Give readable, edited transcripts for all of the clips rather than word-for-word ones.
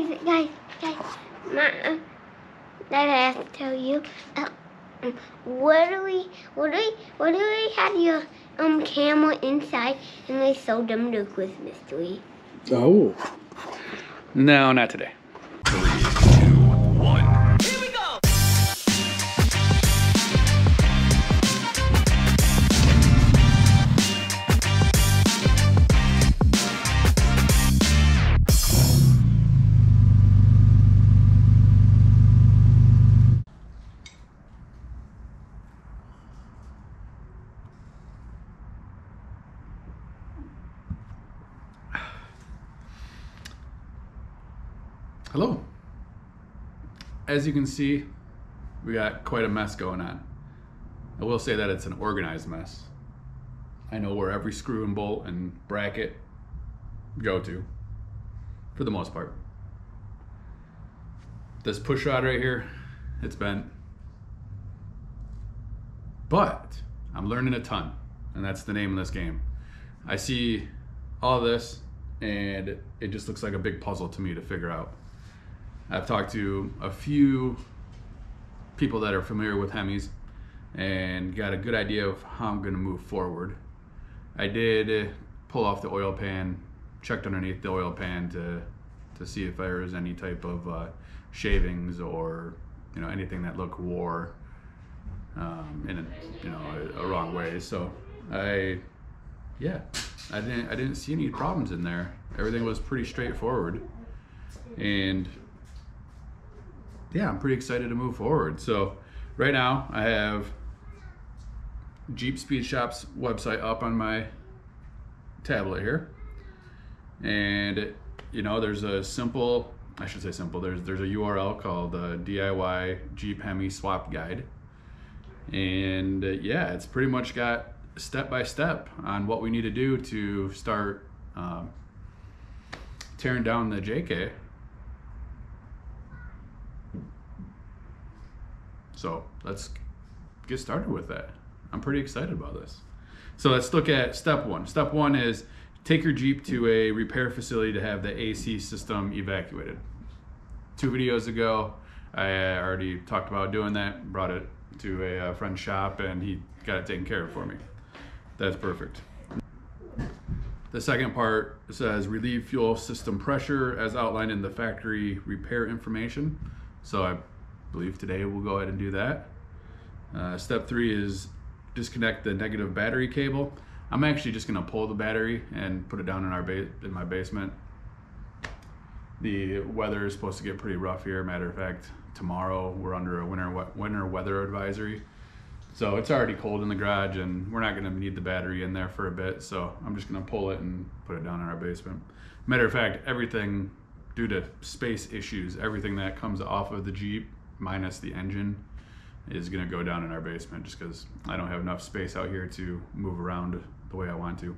guys, my, that I have to tell you. What do we have your camera inside and they sold them the Christmas tree? Oh. No, not today. 3, 2, 1. Here we go! Hello. As you can see, we got quite a mess going on. I will say that it's an organized mess. I know where every screw and bolt and bracket go to, for the most part. This push rod right here, it's bent. But I'm learning a ton, and that's the name of this game. I see all this, and it just looks like a big puzzle to me to figure out. I've talked to a few people that are familiar with Hemis and got a good idea of how I'm going to move forward. I did pull off the oil pan, checked underneath the oil pan to see if there was any type of shavings or anything that looked wore in a wrong way. So I didn't see any problems in there. Everything was pretty straightforward, and yeah, I'm pretty excited to move forward. So right now I have Jeep Speed Shop's website up on my tablet here, and there's a simple, there's a URL called DIY Jeep Hemi Swap Guide, and yeah, it's pretty much got step by step on what we need to do to start tearing down the JK. So let's get started with that. I'm pretty excited about this. So let's look at step one. Step one is take your Jeep to a repair facility to have the AC system evacuated. 2 videos ago, I already talked about doing that, brought it to a friend's shop, and he got it taken care of for me. That's perfect. The second part says relieve fuel system pressure as outlined in the factory repair information. So I believe today we'll go ahead and do that. Step 3 is disconnect the negative battery cable. I'm actually just gonna pull the battery and put it down in my basement. The weather is supposed to get pretty rough here. Matter of fact, tomorrow we're under a winter weather advisory. So it's already cold in the garage, and we're not gonna need the battery in there for a bit. So I'm just gonna pull it and put it down in our basement. Matter of fact, everything, due to space issues, everything that comes off of the Jeep minus the engine is gonna go down in our basement, just because I don't have enough space out here to move around the way I want to.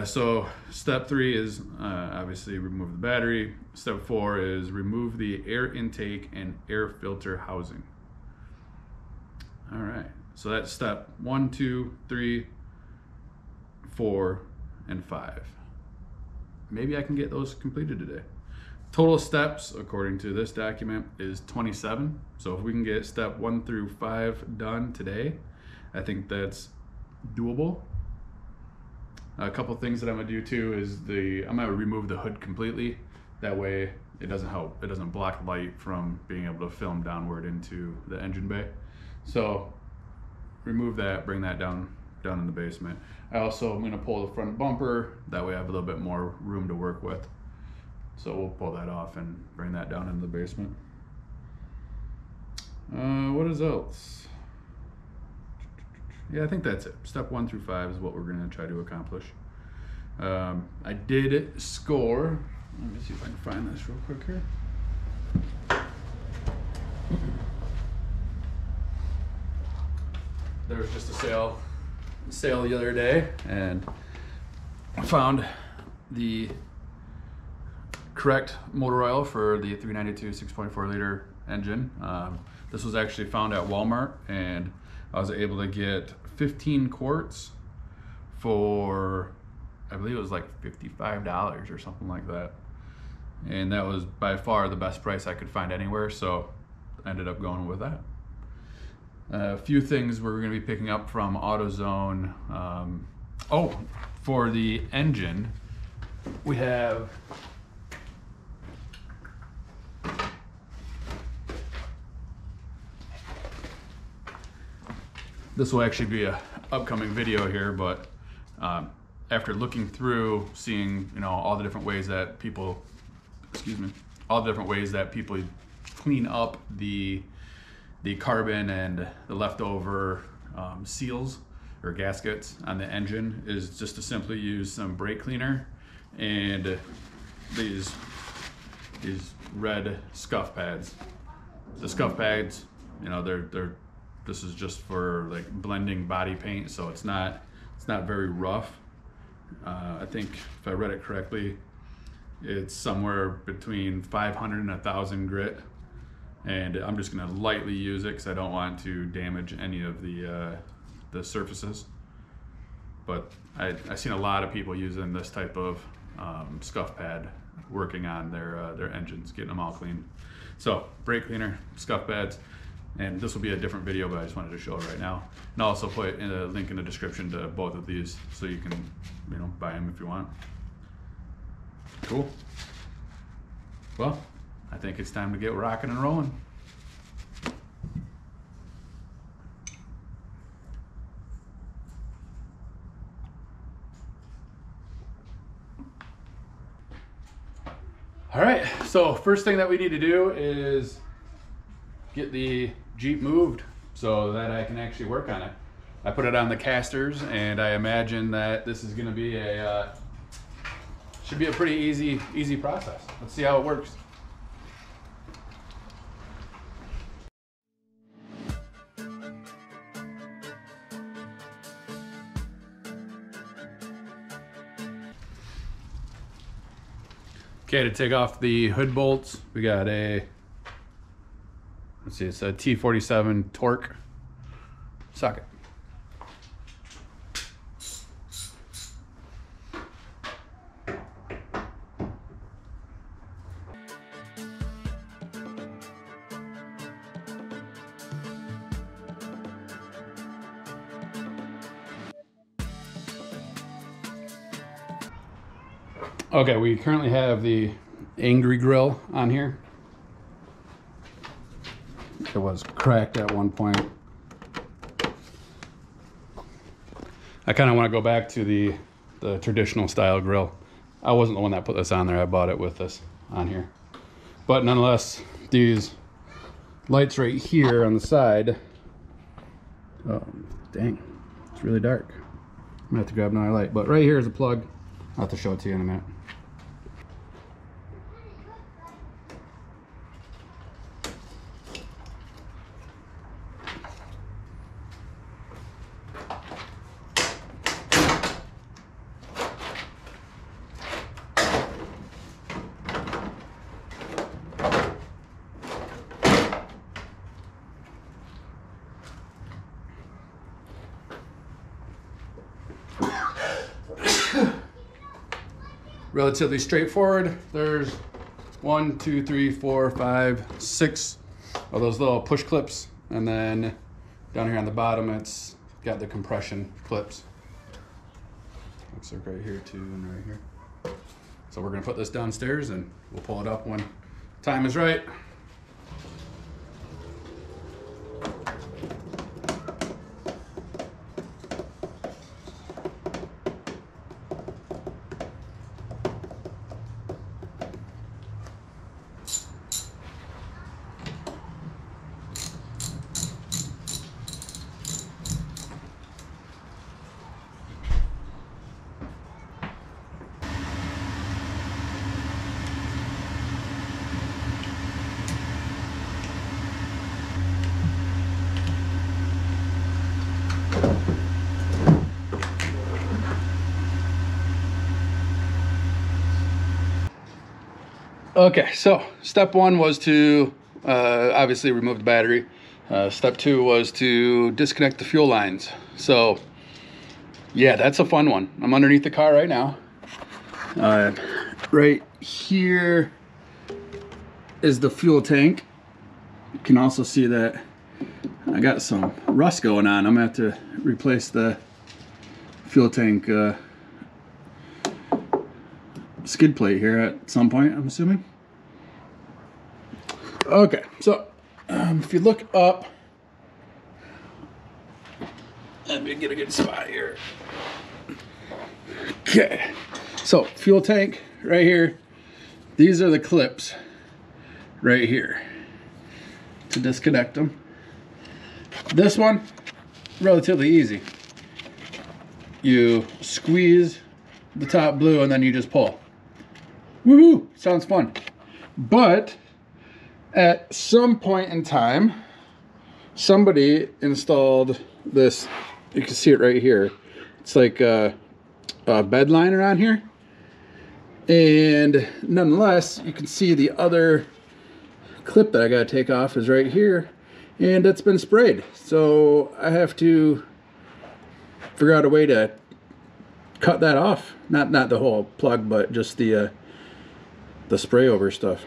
So step 3 is obviously remove the battery. Step 4 is remove the air intake and air filter housing. All right, so that's step 1, 2, 3, 4, and 5. Maybe I can get those completed today. Total steps, according to this document, is 27. So if we can get step 1 through 5 done today, I think that's doable. A couple things that I'm gonna do too is I'm gonna remove the hood completely. That way it doesn't block light from being able to film downward into the engine bay. So remove that, bring that down in the basement. I'm gonna pull the front bumper. That way I have a little bit more room to work with. So we'll pull that off and bring that down into the basement. What is else? Yeah, I think that's it. Step 1 through 5 is what we're gonna try to accomplish. I did score. Let me see if I can find this real quick here. There was just a sale the other day, and I found the correct motor oil for the 392 6.4 liter engine. This was actually found at Walmart, and I was able to get 15 quarts for, I believe it was like $55 or something like that. and that was by far the best price I could find anywhere, so I ended up going with that. A few things we're going to be picking up from AutoZone. Oh, for the engine, we have this will actually be a upcoming video here, but after looking through, seeing, you know, all the different ways that people, all the different ways that people clean up the carbon and the leftover seals or gaskets on the engine, is just to simply use some brake cleaner and these red scuff pads. The scuff pads, you know, this is just for like blending body paint, so it's not very rough. I think if I read it correctly, it's somewhere between 500 and 1,000 grit, and I'm just gonna lightly use it because I don't want to damage any of the surfaces. But I've seen a lot of people using this type of scuff pad working on their engines, getting them all clean. So brake cleaner, scuff pads, and this will be a different video, but I just wanted to show it right now. And I'll also put in a link in the description to both of these, so you can, you know, buy them if you want. Cool. Well, I think it's time to get rocking and rolling. All right, so first thing that we need to do is get the Jeep moved so that I can actually work on it. I put it on the casters, and I imagine that this is gonna be should be a pretty easy process. Let's see how it works. Okay, to take off the hood bolts, we got a, let's see, it's a T47 torque socket. Okay, we currently have the Angry Grill on here. It was cracked at one point. I kind of want to go back to the traditional style grill. I wasn't the one that put this on there. I bought it with this on here. But nonetheless, these lights right here on the side. Oh, dang. It's really dark. I'm gonna have to grab another light. But right here is a plug. I'll have to show it to you in a minute. Relatively straightforward. There's 1, 2, 3, 4, 5, 6 of those little push clips, and then down here on the bottom it's got the compression clips. Looks like right here too, and right here. So we're gonna put this downstairs and we'll pull it up when time is right. Okay, so step one was to obviously remove the battery. Step two was to disconnect the fuel lines. So yeah, that's a fun one. I'm underneath the car right now. Right here is the fuel tank. You can also see that I got some rust going on. I'm gonna have to replace the fuel tank skid plate here at some point, I'm assuming. Okay, so if you look up, let me get a good spot here. Okay, so fuel tank right here. These are the clips right here to disconnect them. This one, relatively easy. You squeeze the top blue and then you just pull. Woohoo! Sounds fun. But at some point in time, somebody installed this. You can see it right here. It's like a bed liner on here. And nonetheless, you can see the other clip that I gotta take off is right here. And it's been sprayed. So I have to figure out a way to cut that off. Not the whole plug, but just the spray over stuff.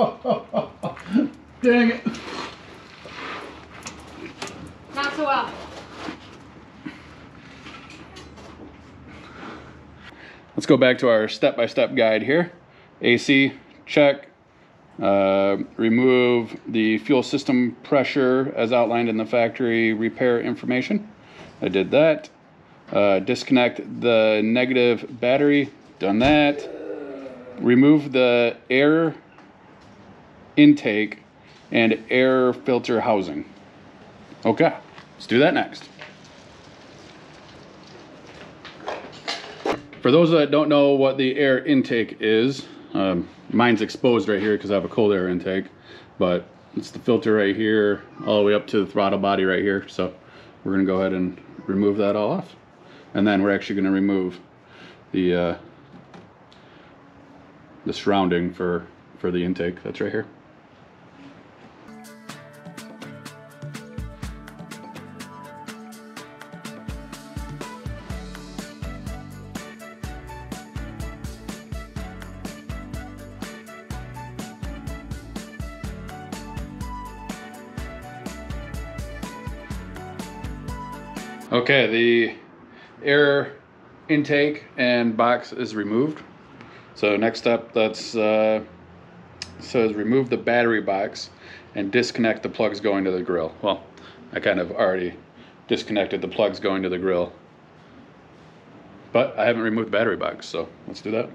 Oh, dang it. Not so well. Let's go back to our step-by-step guide here. AC, check. Remove the fuel system pressure as outlined in the factory repair information. I did that. Disconnect the negative battery. Done that. Remove the air intake and air filter housing. Okay, let's do that next. For those that don't know what the air intake is, mine's exposed right here because I have a cold air intake, but it's the filter right here all the way up to the throttle body right here. So we're gonna go ahead and remove that all off. And then we're actually gonna remove the surrounding for the intake that's right here. Okay, the air intake and box is removed. So next up, that's says remove the battery box and disconnect the plugs going to the grill. Well, I kind of already disconnected the plugs going to the grill, but I haven't removed the battery box, so let's do that.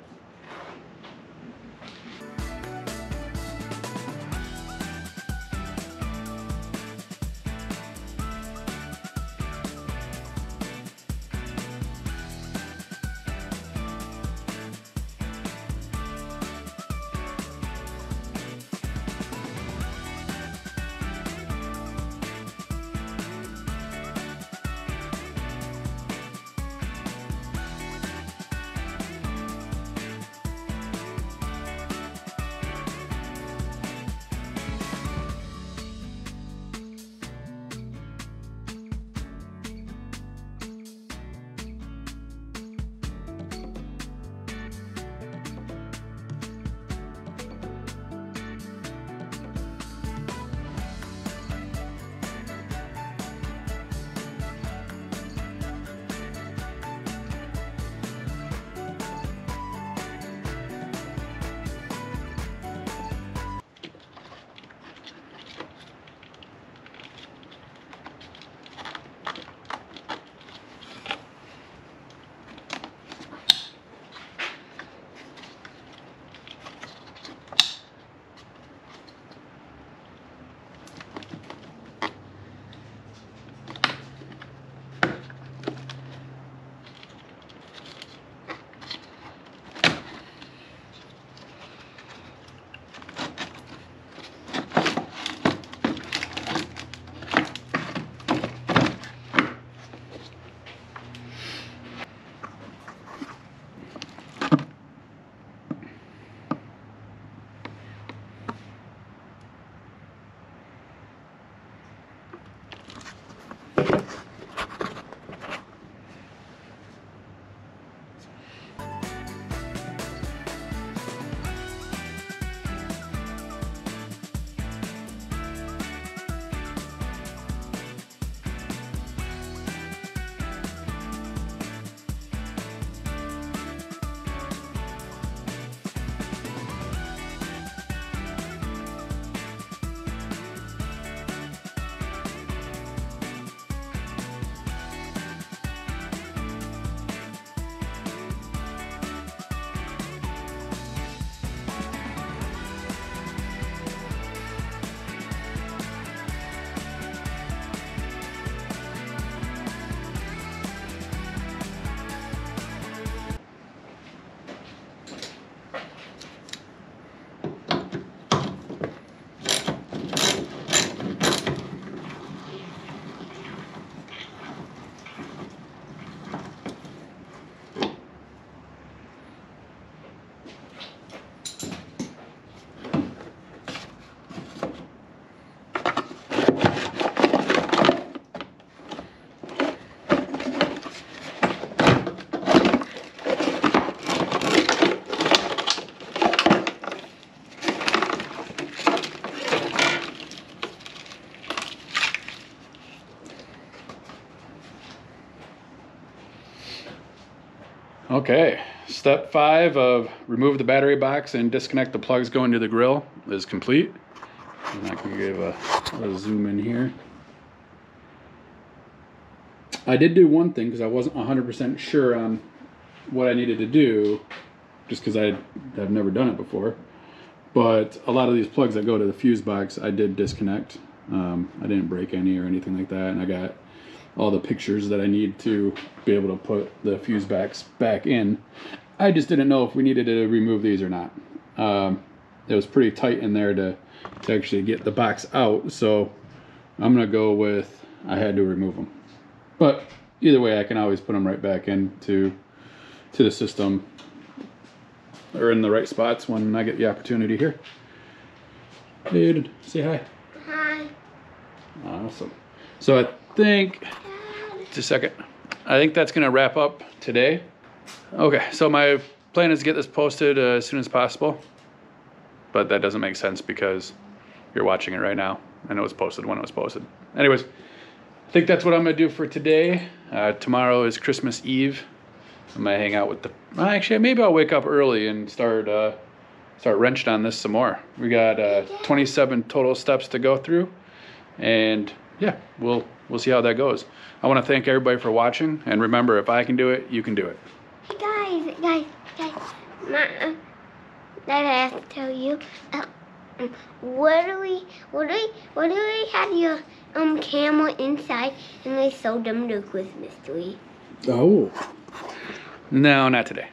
Okay, step 5 of remove the battery box and disconnect the plugs going to the grill is complete. And I can give a zoom in here. I did do one thing because I wasn't 100% sure on what I needed to do, just because I've never done it before. But a lot of these plugs that go to the fuse box, I did disconnect. I didn't break any or anything like that, and I got all the pictures that I need to be able to put the fuse box back in. I just didn't know if we needed to remove these or not. It was pretty tight in there to actually get the box out, so I'm gonna go with I had to remove them. But either way, I can always put them right back into the system or in the right spots when I get the opportunity here. Dude, say hi. Hi. Awesome. So I think, just a second, I think that's gonna wrap up today. Okay, so my plan is to get this posted as soon as possible, but that doesn't make sense because you're watching it right now and it was posted when it was posted. Anyways, I think that's what I'm gonna do for today. Tomorrow is Christmas Eve. I'm gonna hang out with the, actually maybe I'll wake up early and start wrenched on this some more. We got 27 total steps to go through, and yeah, we'll see how that goes. I want to thank everybody for watching, and remember, if I can do it, you can do it. Guys, Dad, I have to tell you, what do we have your camera inside and they sold them the Christmas tree? Oh. No, not today.